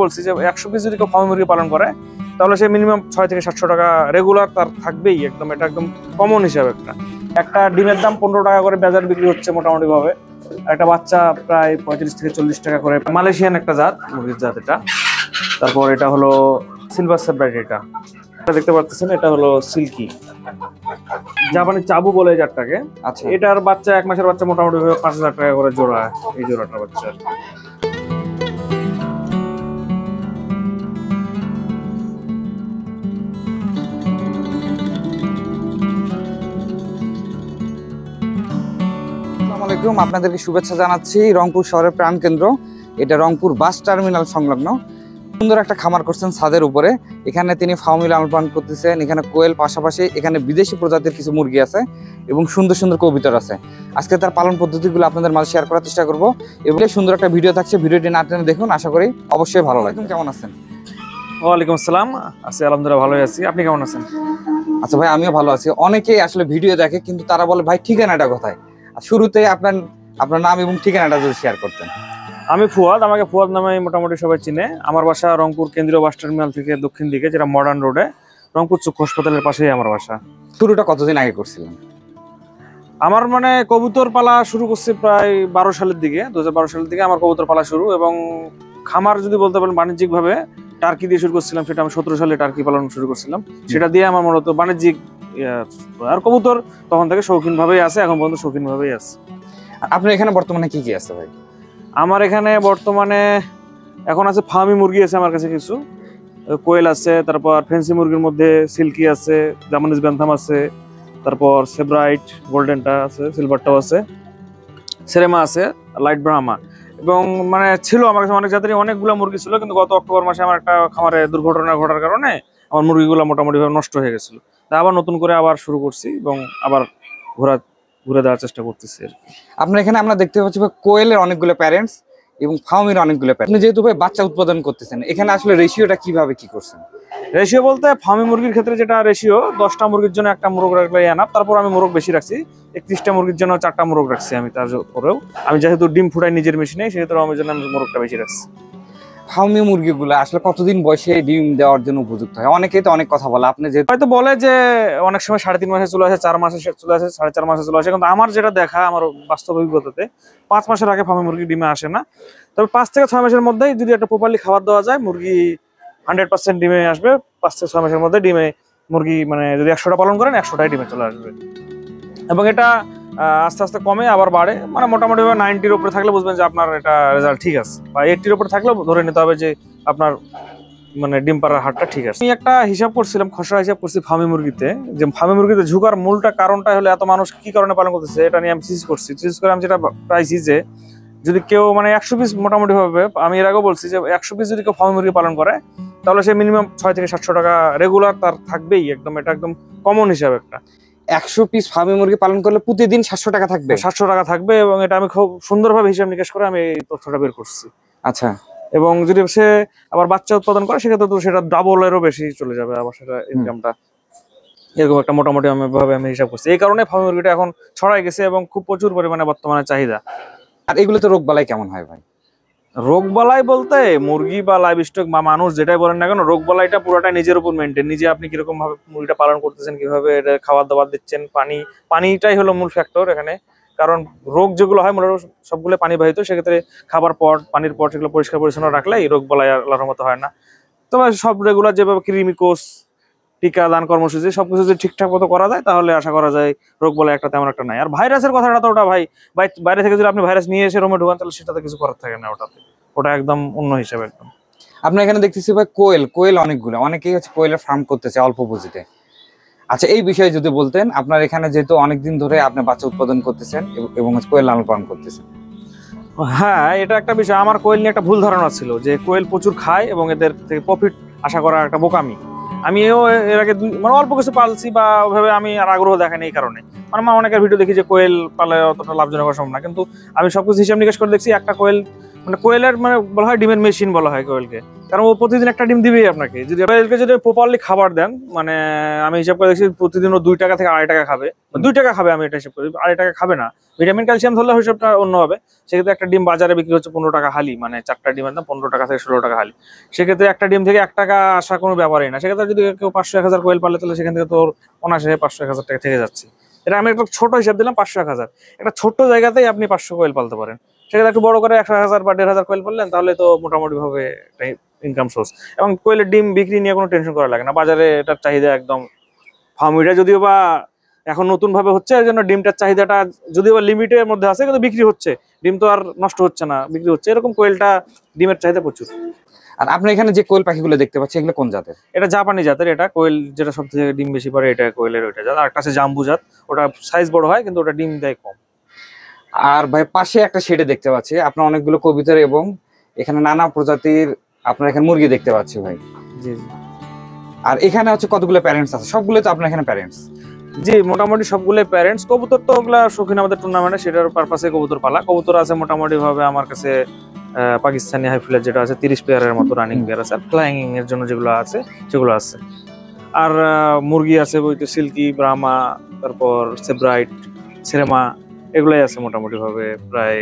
বলছি যে 100 পিস যদি কেউ ফার্মি মুরগি পালন করে তাহলে সে মিনিমাম 600 থেকে 700 টাকা রেগুলার তার থাকবেই। একদম এটা একদম কমন হিসাব। একটা ডিমের দাম 15 টাকা করে বাজার বিক্রি হচ্ছে মোটামুটি ভাবে। একটা বাচ্চা প্রায় 35 থেকে 40 টাকা করে। মালয়েশিয়ান একটা জাত, মুরগির জাত এটা। তারপর এটা হলো সিলভার সেব্রাইট। এটা দেখতে পাচ্ছেন, এটা হলো সিল্কি জাপানি চাবু বলে এই জাতটাকে। আচ্ছা, এটার বাচ্চা 1 মাসের বাচ্চা মোটামুটি 5000 টাকা করে জোড়া। এই জোড়াটার বাচ্চা আপনাদেরকে শুভেচ্ছা জানাচ্ছি। রংপুর শহরের প্রাণকেন্দ্র, এটা রংপুর বাস টার্মিনাল সংলগ্ন সুন্দর একটা খামার করছেন ছাদের উপরে। এখানে তিনি ফার্মি লালন পালন করতেছেন। এখানে কোয়েল, পাশাপাশি এখানে বিদেশি প্রজাতির কিছু মুরগি আছে এবং সুন্দর সুন্দর কবুতর আছে। আজকে তার পালন পদ্ধতিগুলো আপনাদের মাঝে শেয়ার করার চেষ্টা করবো এবং সুন্দর একটা ভিডিও থাকছে, ভিডিওটি না টেনে দেখুন, আশা করি অবশ্যই ভালো লাগে। কেমন আছেন? ওয়ালাইকুম আসসালাম। আছি আলহামদুলিল্লাহ, ভালোই আছি। আপনি কেমন আছেন? আচ্ছা ভাই, আমিও ভালো আছি। অনেকেই আসলে ভিডিও দেখে কিন্তু তারা বলে ভাই ঠিকানাটা কোথায়? শুরুতে আপনার নাম এবং ঠিকানাটা যদি শেয়ার করতেন। আমি ফুয়াদ, আমাকে ফুয়াদ নামে মোটামুটি সবাই চিনে। আমার বাসা রংপুর কেন্দ্রীয় বাস টার্মিনাল থেকে দক্ষিণ দিকে, যেটা মডার্ন রোডে, রংপুর চক্ষু হাসপাতালের পাশেই আমার বাসা। শুরুটা কতদিন আগে করছিলেন? আমার কবুতর পালা শুরু করছি প্রায় 12 সালের দিকে, 2012 সালের দিকে আমার কবুতর পালা শুরু। এবং খামার যদি বলতে পারেন বাণিজ্যিক ভাবে টার্কি দিয়ে শুরু করছিলাম। সেটা আমি 17 সালে টার্কি পালন শুরু করছিলাম। সেটা দিয়ে আমার মূলত বাণিজ্যিক। আর কবুতর তখন থেকে শৌখিন ভাবেই আছে, এখন পর্যন্ত শৌখিন ভাবেই আছে। আপনার এখানে বর্তমানে কি কি আছে ভাই? আমার এখানে বর্তমানে এখন আছে ফার্মি মুরগি আছে আমার কাছে, কিছু কোয়েল আছে, তারপর ফেন্সি মুরগির মধ্যে সিল্কি আছে, জাপানিজ ব্যান্থাম আছে, তারপর সেব্রাইট গোল্ডেনটা আছে, সিলভারটাও আছে, সেরেমা আছে, লাইট ব্রাহ্মা। এবং ছিল আমার কাছে অনেক জাতেরই অনেকগুলো মুরগি ছিল, কিন্তু গত অক্টোবর মাসে আমার একটা খামারে দুর্ঘটনা ঘটার কারণে আমার মুরগিগুলো মোটামুটি ভাবে নষ্ট হয়ে গেছিল। তা আবার নতুন করে আবার শুরু করছি এবং আবার ঘুরে দেওয়ার চেষ্টা করতেছি আর কি। আপনার এখানে আমরা দেখতে পাচ্ছি কোয়েলের অনেকগুলো প্যারেন্টস এবং ফার্মির অনেকগুলো প্যারেন্টস। যেহেতু ভাই বাচ্চা উৎপাদন করতেছেন, এখানে আসলে রেশিওটা কিভাবে কি করছেন? রেশিও বলতে ফার্মি মুরগির ক্ষেত্রে যেটা রেশিও, 10টা মুরগির জন্য একটা মোরগ রাখলে এনাফ। তারপর আমি মোরগ বেশি রাখছি, 31টা মুরগির জন্য 4টা মোরগ রাখছি আমি। তারপরেও আমি যেহেতু ডিম ফুটাই নিজের মেশিনে, সেহেতু আমার জন্য আমি মোরগটা বেশি রাখছি। ফার্মি মুরগিগুলো আসলে কতদিন বয়সে ডিম দেওয়ার জন্য উপযুক্ত হয়? অনেকেই তো অনেক কথা বলে। আপনি যেহেতু হয়তো বলে যে অনেক সময় 3.5 মাসে চলে আসে, 4 মাসে চলে আসে, 4.5 মাসে চলে আসে, কিন্তু আমার যেটা দেখা, আমার বাস্তব অভিজ্ঞতাতে 5 মাসের আগে ফার্মি মুরগি ডিমে আসে না। তবে 5 থেকে 6 মাসের মধ্যেই যদি একটা প্রপারলি খাবার দেওয়া যায়, মুরগি 100% ডিমে আসবে। 5 থেকে 6 মাসের মধ্যে ডিমে মুরগি যদি 100টা পালন করেন, 100টাই ডিমে চলে আসবে। এবং এটা আস্তে আস্তে কমে আবার বাড়ে। মোটামুটি 90-র উপরে থাকলে বুঝবেন যে আপনার এটা রেজাল্ট ঠিক আছে, বা 80-র উপরে থাকলেও ধরে নিতে হবে যে আপনার ডিম পাড়ার হারটা ঠিক আছে। আমি একটা হিসাব করছিলাম, খসড়া হিসাব করছি ফার্মি মুরগিতে, যে ফার্মি মুরগিতে ঝুঁকার মূলটা কারণটা হলো এত মানুষ কি কারণে পালন করতেছে, এটা নিয়ে আমি চিজ করে আমি যেটা পাইছি যে যদি কেউ 100 পিস মোটামুটি ভাবে, আমি এর আগেও বলছি যে 100 পিস যদি কেউ ফার্মি মুরগি পালন করে তাহলে সে মিনিমাম 600 থেকে 700 টাকা রেগুলার তার থাকবেই। একদম এটা একদম কমন হিসাব। 100 পিস ফার্মি মুরগি পালন করলে প্রতিদিন 700 টাকা থাকবে? 700 টাকা থাকবে। এবং এটা আমি খুব সুন্দরভাবে হিসাব নিকাশ করে আমি এই তথ্যটা বের করছি। আচ্ছা, এবং যদি সে আবার বাচ্চা উৎপাদন করে, সেক্ষেত্রে তো সেটা ডাবলেরও বেশি চলে যাবে আবার সেটা ইনকামটা। এরকম একটা মোটামুটি আমি হিসাব করছি। এই কারণে ফার্মি মুরগিটা এখন ছড়াই গেছে এবং খুব প্রচুর পরিমাণে বর্তমানে চাহিদা। আর এগুলোতে রোগ বালাই কেমন হয় ভাই? রোগ বালাই বলতে মুরগি বা লাইভ স্টক বা মানুষ যেটাই বলেন না কেন, রোগ বালাইটা পুরোটা নিজের উপর মেনটেন। নিজে আপনি কিরকম ভাবে মুরগিটা পালন করতেছেন, কিভাবে এটা খাবার দাবার দিচ্ছেন, পানিটাই হলো মূল ফ্যাক্টর এখানে। কারণ রোগ যেগুলো হয় মূলত সবগুলো পানি বাহিত। সেক্ষেত্রে খাবার পট, পানির পট, এগুলো পরিষ্কার পরিচ্ছন্ন রাখলে এই রোগ বালাই আল্লাহর মতো হয় না। তবে সব রেগুলার যেভাবে কৃমি কোষ, টিকা দান কর্মসূচি সবকিছু যদি ঠিকঠাক মতো করা যায়, তাহলে আশা করা যায় রোগ বলে একটা তেমন একটা নাই। আর ভাইরাসের কথাটা তো ওটা ভাই বাইরে থেকে যদি আপনি ভাইরাস নিয়ে এসে রোমে ঢুকান, তাহলে সেটাতে কিছু করার থাকে না। ওটা একদম অন্য হিসাবে একদম। আপনার এখানে দেখতেছি ভাই কোয়েল অনেকগুলো, অনেকেই কোয়েলের ফার্ম করতেছে অল্প পুঁজিতে। আচ্ছা, এই বিষয়ে যদি বলতেন, আপনার এখানে যেহেতু অনেকদিন ধরে আপনি বাচ্চা উৎপাদন করতেছেন এবং কোয়েল লালন পালন করতেছেন। হ্যাঁ, এটা একটা বিষয়। আমার কোয়েল নিয়ে একটা ভুল ধারণা ছিল যে কোয়েল প্রচুর খায় এবং এদের থেকে প্রফিট আশা করা একটা বোকামি। আমিও এর আগে অল্প কিছু পালছি, বা ওইভাবে আমি আর আগ্রহ দেখাইনি। এই কারণে অনেকের ভিডিও দেখি যে কোয়েল পালে অতটা লাভজনক সম্ভব না, কিন্তু আমি সবকিছু হিসাব নিকাশ করে দেখছি একটা কোয়েল মানে কোয়েলের মানে বলা হয় ডিমের মেশিন বলা হয় কোয়েলকে, কারণ ও প্রতিদিন একটা ডিম দিবেই আপনাকে। যদি কোয়েলকে যদি প্রপারলি খাবার দেন, মানে আমি হিসাব করে দেখছি প্রতিদিন ও 2 টাকা থেকে 2.5 টাকা খাবে, 2 টাকা খাবে, আমি এটা হিসাব করি 2.5 টাকা খাবে না। ভিটামিন ক্যালসিয়াম ধরলে হিসাবটা অন্য হবে। সেক্ষেত্রে একটা ডিম বাজারে বিক্রি হচ্ছে 15 টাকা হালি, মানে 4টা ডিমের দাম 15 টাকা থেকে 16 টাকা হালি। সেক্ষেত্রে একটা ডিম থেকে 1 টাকা আসা কোনো ব্যাপারই না। সেক্ষেত্রে যদি কেউ 500-1000 কোয়েল পালে, তাহলে সেখান থেকে তোর অনায়াসে 500-1000 টাকা থেকে যাচ্ছে। এটা আমি একটা ছোট হিসাব দিলাম, 500-1000। একটা ছোট্ট জায়গাতেই আপনি 500 কোয়েল পালতে পারেন। সেক্ষেত্রে একটু বড় করে 100,000 বা 1,500 কোয়েল পারলেন, তাহলে তো মোটামুটি ভাবে একটা ইনকাম সোর্স। এবং কোয়েলের ডিম বিক্রি নিয়ে কোনো টেনশন করা লাগে না, বাজারে এটার চাহিদা একদম। ফার্মিটা যদিও বা এখন নতুন ভাবে হচ্ছে, এই জন্য ডিমটার চাহিদাটা যদিও বা লিমিটের মধ্যে আছে, কিন্তু বিক্রি হচ্ছে। ডিম তো আর নষ্ট হচ্ছে না, বিক্রি হচ্ছে। এরকম কোয়েলটা ডিমের চাহিদা প্রচুর। আর আপনার এখানে যে কোয়েল পাখিগুলো দেখতে পাচ্ছি এগুলো কোন জাতের? এটা জাপানি জাতের। এটা কোয়েল যেটা সব থেকে ডিম বেশি পারে, এটা কোয়েলের ওইটা জাত। আর একটা আছে জাম্বু জাত, ওটা সাইজ বড় হয় কিন্তু ওটা ডিম দেয় কম। আর ভাই পাশে একটা শেডে দেখতে পাচ্ছি আপনার অনেকগুলো কবুতর এবং এখানে নানা প্রজাতির আপনার এখানে মুরগি দেখতে পাচ্ছি ভাই। জি জি। আর এখানে হচ্ছে কতগুলো প্যারেন্টস আছে? সবগুলো তো আপনার এখানে প্যারেন্টস? জি, মোটামুটি সবগুলোই প্যারেন্টস। কবুতর তো ওগুলা শৌখিন, আমাদের টুর্নামেন্টে সেটার পারপাসে কবুতর পালা। কবুতর আছে মোটামুটি ভাবে আমার কাছে পাকিস্তানি হাইফ্লার যেটা আছে 30 পেয়ারের মতো রানিং পেয়ার আছে। আর ফ্লাইং এর জন্য যেগুলো আছে সেগুলো আছে। আর মুরগি আছে ওই তো সিল্কি, ব্রাহ্মা, তারপর সেব্রাইট, সেরেমা, এগুলাই আছে মোটামুটি ভাবে প্রায়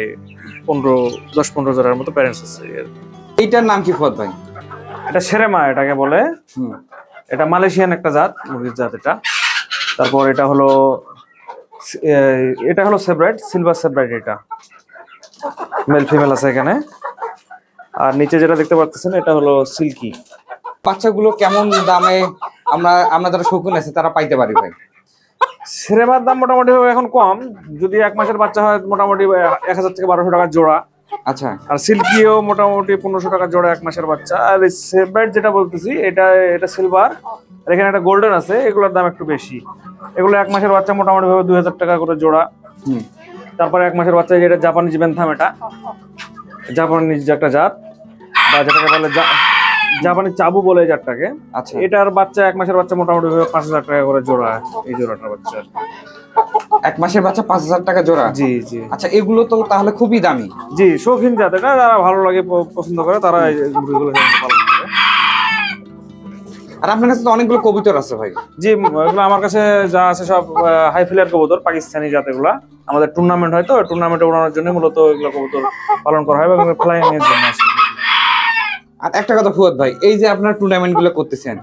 10-15 জোড়ার মতো প্যারেন্টস আছে। এইটার নাম কি ফুয়াদ ভাই? এটা সেরেমা এটাকে বলে। এটা মালয়েশিয়ান একটা জাত, মুরগির জাত এটা। তারপর এটা হলো সেব্রাইট, সিলভার সেব্রাইট। এটা মেল ফিমেল আছে এখানে। আর নিচে যেটা দেখতে পাচ্ছেন এটা হলো সিল্কি। বাচ্চাগুলো কেমন দামে আমরা যারা শৌখিন আছে তারা পাইতে পারি ভাই? সেরেমার দাম মোটামুটি এখন কম। যদি 1 মাসের বাচ্চা হয় মোটামুটি 1000 থেকে 1200 টাকা জোড়া। আচ্ছা। আর সিল্কিও মোটামুটি 1500 টাকা জোড়া 1 মাসের বাচ্চা। আর এই সেব্রাইট যেটা বলতেছি এটা সিলভার, আর এখানে একটা গোল্ডেন আছে, এগুলোর দাম একটু বেশি। এগুলো 1 মাসের বাচ্চা মোটামুটি ভাবে 2000 টাকা করে জোড়া। তারপরে 1 মাসের বাচ্চা যেটা জাপানিজ বেনথাম, এটা জাপানিজ একটা জাত, বা যেটাকে বলে জাপানি চাবু বলে এই জাতটাকে। আচ্ছা। এটার বাচ্চা 1 মাসের বাচ্চা মোটামুটি 5000 টাকা করে জোড়া। এই জোড়াটার বাচ্চা 1 মাসের বাচ্চা 5000 টাকা জোড়া? জি জি। আচ্ছা, এগুলো তো তাহলে খুবই দামি। জি, শৌখিন জাত এটা, যারা ভালো লাগে পছন্দ করে তারা এই মুরগিগুলো পালন করে। আর আপনার কাছে তো অনেকগুলো কবুতর আছে ভাই। জি, এগুলো আমার কাছে যা আছে সব হাই ফিলার কবুতর, পাকিস্তানি জাত। এগুলা আমাদের টুর্নামেন্ট হয় তো, টুর্নামেন্টে ওড়ানোর জন্য মূলত এগুলো কবুতর পালন করা হয় এবং ফ্লাইং এর জন্য আছে। আর একটা কথা ফুয়াদ ভাই, এই যে আপনার টুর্নামেন্ট গুলো করতেছেন,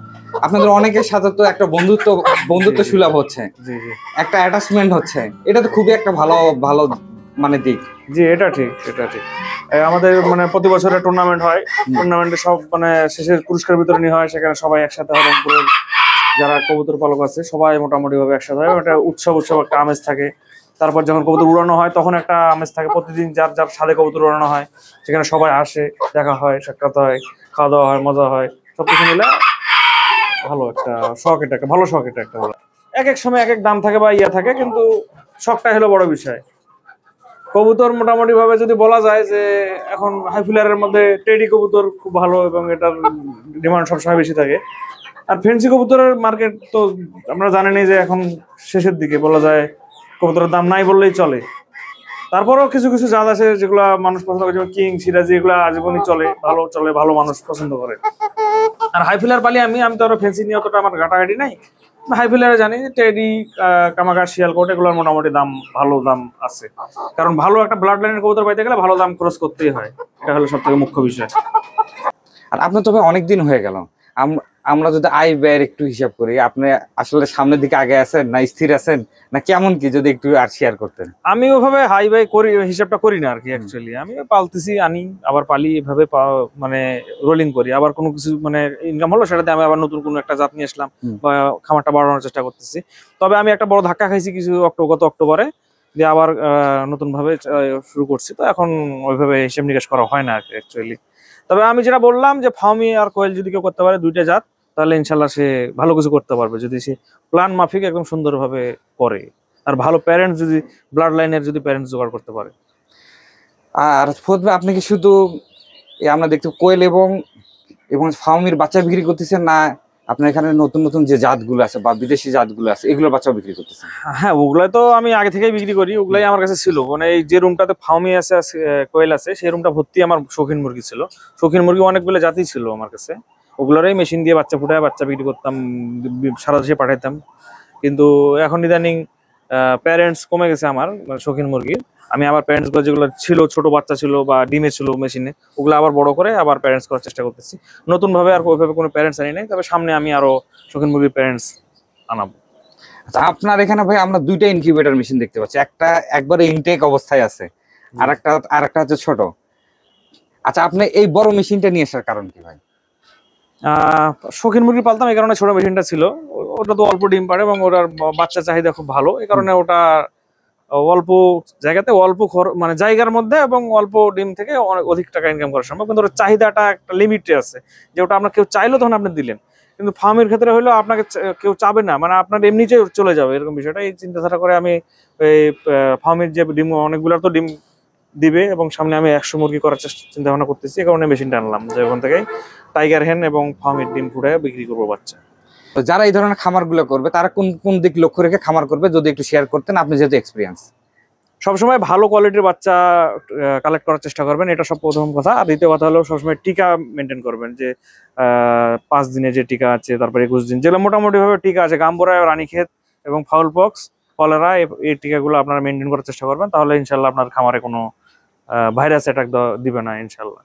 আপনাদের অনেকের সাথে তো একটা বন্ধুত্ব সুলভ হচ্ছে, জি জি, একটা অ্যাটাচমেন্ট হচ্ছে, এটা তো খুবই একটা ভালো ভালো মানে দিক। জি, এটা ঠিক, এটা ঠিক। আমাদের মানে প্রতি বছরে টুর্নামেন্ট হয়। টুর্নামেন্টে সব মানে শেষের পুরস্কার বিতরণী হয়, সেখানে সবাই একসাথে হয়। রংপুরের যারা কবুতর পালক আছে সবাই মোটামুটি ভাবে একসাথে হয়। একটা উৎসব একটা আমেজ থাকে। তারপর যখন কবুতর উড়ানো হয় তখন একটা আমেজ থাকে। প্রতিদিন যার যার ছাদে কবুতর উড়ানো হয়, সেখানে সবাই আসে, দেখা হয়, সাক্ষাৎ হয়, খাওয়া দাওয়া হয়, মজা হয়, সবকিছু মিলে ভালো একটা শখ। এটা একটা ভালো শখ। এটা একটা বলা, এক এক সময় এক এক দাম থাকে বা ইয়া থাকে, কিন্তু শখটাই হলো বড় বিষয়। কবুতর মোটামুটি ভাবে যদি বলা যায় যে এখন হাইফিলারের মধ্যে টেডি কবুতর খুব ভালো এবং এটার ডিমান্ড সবসময় বেশি থাকে। আর ফেন্সি কবুতরের মার্কেট তো আমরা জানেনই যে এখন শেষের দিকে, বলা যায় কবুতরের দাম নাই বললেই চলে। তারপরেও কিছু কিছু জাত আছে যেগুলা মানুষ পছন্দ করে, যেমন কিং, সিরাজি, এগুলা আজীবনই চলে, ভালো মানুষ পছন্দ করে। আর হাইফিলার পালি আমি তো আরো ফেন্সি নিয়ে অতটা আমার ঘাটাঘাটি নাই। হাইফিলারে জানি টেডি, কামাগার, শিয়ালকোট, এগুলোর মোটামুটি ভালো দাম আছে। কারণ ভালো একটা ব্লাড লাইনের কবুতর পাইতে গেলে ভালো দাম খরচ করতেই হয়, এটা হলো সব থেকে মুখ্য বিষয়। আর আপনার তবে অনেকদিন হয়ে গেল, আমরা যদি আয় ব্যয়ের একটু হিসাব করি, আপনি আসলে সামনের দিকে আগে আছেন না স্থির আছেন না কেমন কি, যদি একটু আর শেয়ার করতেন। আমি ওভাবে হাই বাই করি, হিসাবটা করি না আর কি। অ্যাকচুয়ালি আমি পালতেছি, আনি আবার পালি, এভাবে মানে রোলিং করি। আবার কোনো কিছু মানে ইনকাম হলো, সেটাতে আমি আবার নতুন কোনো একটা জাত নিয়ে আসলাম বা খামারটা বাড়ানোর চেষ্টা করতেছি। তবে আমি একটা বড় ধাক্কা খাইছি গত অক্টোবরে, দিয়ে আবার নতুন ভাবে শুরু করছি। তো এখন ওইভাবে হিসাব নিকাশ করা হয় না আর কি অ্যাকচুয়ালি। তবে আমি যেটা বললাম যে ফার্মি আর কোয়েল যদি কেউ করতে পারে, 2টা জাত, তাহলে ইনশাল্লাহ সে ভালো কিছু করতে পারবে, যদি সে প্ল্যান মাফিক একদম সুন্দরভাবে করে, আর ভালো প্যারেন্টস যদি ব্লাড লাইনের যদি প্যারেন্টস জোগাড় করতে পারে। আর ফুয়াদ ভাই, আপনি কি শুধু আমরা দেখতে কোয়েল এবং ফার্মির বাচ্চা বিক্রি করতেছেন, না আপনার এখানে নতুন নতুন যে জাতগুলো আছে বা বিদেশি জাতগুলো আছে এগুলো বাচ্চাও বিক্রি করতেছেন? হ্যাঁ, ওগুলাই তো আমি আগে থেকেই বিক্রি করি, ওগুলাই আমার কাছে ছিল। মানে এই যে রুমটাতে ফার্মি আছে, কোয়েল আছে, সেই রুমটা ভর্তি আমার শৌখিন মুরগি ছিল। শৌখিন মুরগি অনেকগুলো জাতি ছিল আমার কাছে, ওগুলোরই মেশিন দিয়ে বাচ্চা ফুটায় বাচ্চা বিক্রি করতাম, সারা দেশে পাঠাইতাম। কিন্তু এখন ইদানিং প্যারেন্টস কমে গেছে আমার, মানে শৌখিন মুরগির। আমি আবার প্যারেন্টস গুলো যেগুলো ছিল, ছোট বাচ্চা ছিল বা ডিমে ছিল মেশিনে, ওগুলো আবার বড় করে আবার প্যারেন্টস করার চেষ্টা করতেছি। নতুন ভাবে আর ওইভাবে কোনো প্যারেন্টস আনি নাই, তবে সামনে আমি আরো শৌখিন মুরগির প্যারেন্টস আনাবো। আচ্ছা, আপনার এখানে ভাই আমরা দুইটা ইনকিউবেটর মেশিন দেখতে পাচ্ছি, একটা একবারে ইনটেক অবস্থায় আছে, আর একটা হচ্ছে ছোট। আচ্ছা, আপনি এই বড় মেশিনটা নিয়ে আসার কারণ কি ভাই? শৌখিন মুরগি পালতাম, এই কারণে ছোট মেশিনটা ছিল। ওটা তো অল্প ডিম পারে এবং ওটার বাচ্চা চাহিদা খুব ভালো, এই কারণে ওটা অল্প জায়গাতে অল্প মানে জায়গার মধ্যে এবং অল্প ডিম থেকে অনেক অধিক টাকা ইনকাম করা সম্ভব। কিন্তু ওর চাহিদাটা একটা লিমিটে আছে, যে ওটা আপনার কেউ চাইলো তখন আপনি দিলেন। কিন্তু ফার্মের ক্ষেত্রে হলো আপনাকে কেউ চাবে না, মানে আপনার এমনিতে চলে যাবে এরকম বিষয়টা। এই চিন্তাধারা করে আমি এই ফার্মের যে ডিম, অনেকগুলো তো ডিম দিবে এবং সামনে আমি 100 মুরগি করার চিন্তা ভাবনা করতেছি, এই কারণে মেশিনটা আনলাম, যে ওখান থেকে টাইগার হেন এবং ফার্মের ডিম ফুটায় বিক্রি করবো বাচ্চা। তো যারা এই ধরনের খামারগুলো করবে তারা কোন কোন দিক লক্ষ্য রেখে খামার করবে, যদি একটু শেয়ার করতেন, আপনি যেহেতু এক্সপিরিয়েন্স। সবসময় ভালো কোয়ালিটির বাচ্চা কালেক্ট করার চেষ্টা করবেন, এটা সব প্রথম কথা। আর দ্বিতীয় কথা হলো সবসময় টিকা মেনটেন করবেন, যে 5 দিনে যে টিকা আছে, তারপর 21 দিন, যেগুলো মোটামুটি ভাবে টিকা আছে, গাম্বুরা, রানীক্ষেত এবং ফাউল পক্স, কলেরা, এই টিকাগুলো আপনারা মেনটেন করার চেষ্টা করবেন। তাহলে ইনশাল্লাহ আপনার খামারে কোনো ভাইরাস অ্যাটাক দিবে না ইনশাল্লাহ।